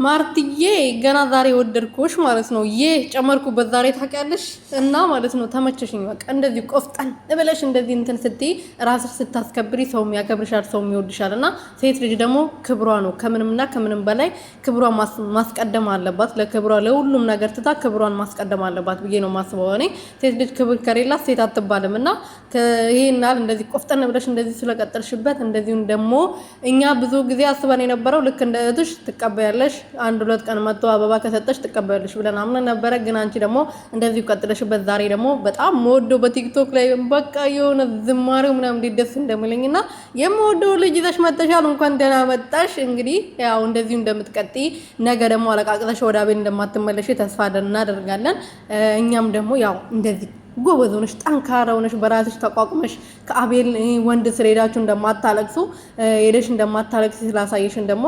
ማርትዬ ገና ዛሬ ወደድኩሽ ማለት ነው። ጨመርኩበት ዛሬ ታውቂያለሽ። እና ማለት ነው ተመቸሽኝ። በቃ እንደዚህ ቆፍጠን ብለሽ እንደዚህ እንትን ስትይ ራስሽ ስታስከብሪ ሰው ያከብርሻል፣ ሰው ይወድሻል። እና ሴት ልጅ ደግሞ ክብሯ ነው ከምንምና ከምንም በላይ ክብሯን ማስቀደም አለባት። ለክብሯ ለሁሉም ነገር ትታ ክብሯን ማስቀደም አለባት ብዬ ነው ማስበው። እኔ ሴት ልጅ ክብር ከሌላት ሴት አትባልም። እና ይሄናል እንደዚህ ቆፍጠን ብለሽ እንደዚህ ስለቀጠልሽበት እንደዚሁም ደግሞ እኛ ብዙ ጊዜ አስበን የነበረው ልክ እንደ እህትሽ ትቀበያለሽ አንድ ሁለት ቀን መጥቶ አበባ ከሰጠሽ ትቀበያለሽ ብለን አምነን ነበረ። ግን አንቺ ደግሞ እንደዚህ ቀጥለሽበት ዛሬ ደግሞ በጣም ወዶ በቲክቶክ ላይ በቃ የሆነ ዝማሬው ምናምን እንዲደስ እንደምለኝና የምወደው ልጅ ይዘሽ መጥተሻል። እንኳን ደህና መጣሽ። እንግዲህ ያው እንደዚሁ እንደምትቀጥይ ነገ ደግሞ አለቃቅተሽ ወደ አቤል እንደማትመለሽ ተስፋ እናደርጋለን። እኛም ደግሞ ያው እንደዚህ ጎበዝ ሆነሽ ጠንካራ ሆነሽ በራስሽ ተቋቁመሽ ከአቤል ወንድ ስር ሄዳችሁ እንደማታለቅሱ ሄደሽ እንደማታለቅሲ ስላሳየሽን ደግሞ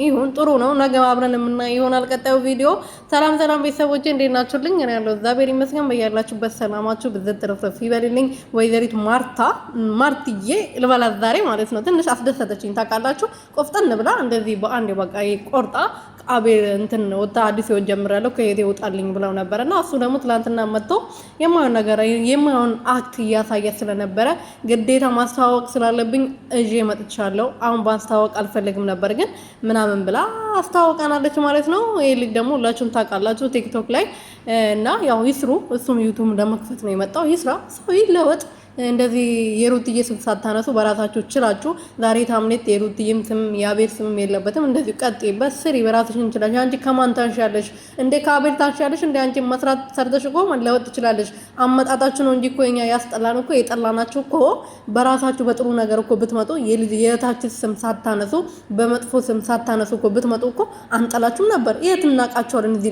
ይሁን ጥሩ ነው። ነገ አብረን የምናየው ይሆናል ቀጣዩ ቪዲዮ። ሰላም ሰላም ቤተሰቦቼ እንዴት ናችሁልኝ? እኔ ያለው እግዚአብሔር ይመስገን። በያላችሁበት ሰላማችሁ ብዝት ትርፍርፍ ይበልልኝ። ወይዘሪት ማርትዬ ልበላት ዛሬ ማለት ነው። ትንሽ አስደሰተችኝ ታውቃላችሁ። ቆፍጠን ብላ እንደዚህ በአንድ በቃ ቆርጣ አቤል እንትን ወጣ አዲስ ህይወት ጀምራለሁ ከሄዴ ይወጣልኝ ብለው ነበርና እሱ ደግሞ ትላንትና መጥቶ የማይሆን ነገር የማይሆን አክት እያሳየ ስለነበረ ግዴታ ማስተዋወቅ ስላለብኝ እጄ መጥቻለሁ። አሁን ባስተዋወቅ አልፈልግም ነበር ግን ምናምን ብላ አስተዋወቃናለች ማለት ነው። ይሄ ልጅ ደግሞ ሁላችሁም ታውቃላችሁ ቲክቶክ ላይ እና ያው ይስሩ። እሱም ዩቲዩብ ለመክፈት ነው የመጣው። ይስራ፣ ሰው ይለወጥ። እንደዚህ የሩትዬ ስም ሳታነሱ በራሳችሁ ችላችሁ ዛሬ ታምኔት የሩትዬም ስም የአቤል ስምም የለበትም። እንደዚህ ቀጥይበት፣ ስሪ፣ በራስሽ እንችላሽ። አንቺ ከማን ታንሻለሽ እንዴ? ከአቤል ታንሻለሽ እንዴ? አንቺ መስራት ሰርተሽ እኮ መለወጥ ትችላለሽ። አመጣጣችሁ ነው እንጂ እኮ እኛ ያስጠላን እኮ የጠላናችሁ እኮ በራሳችሁ በጥሩ ነገር እኮ ብትመጡ የእህታችን ስም ሳታነሱ በመጥፎ ስም ሳታነሱ እኮ ብትመጡ እኮ አንጠላችሁም ነበር። የት እናውቃቸዋለን እዚህ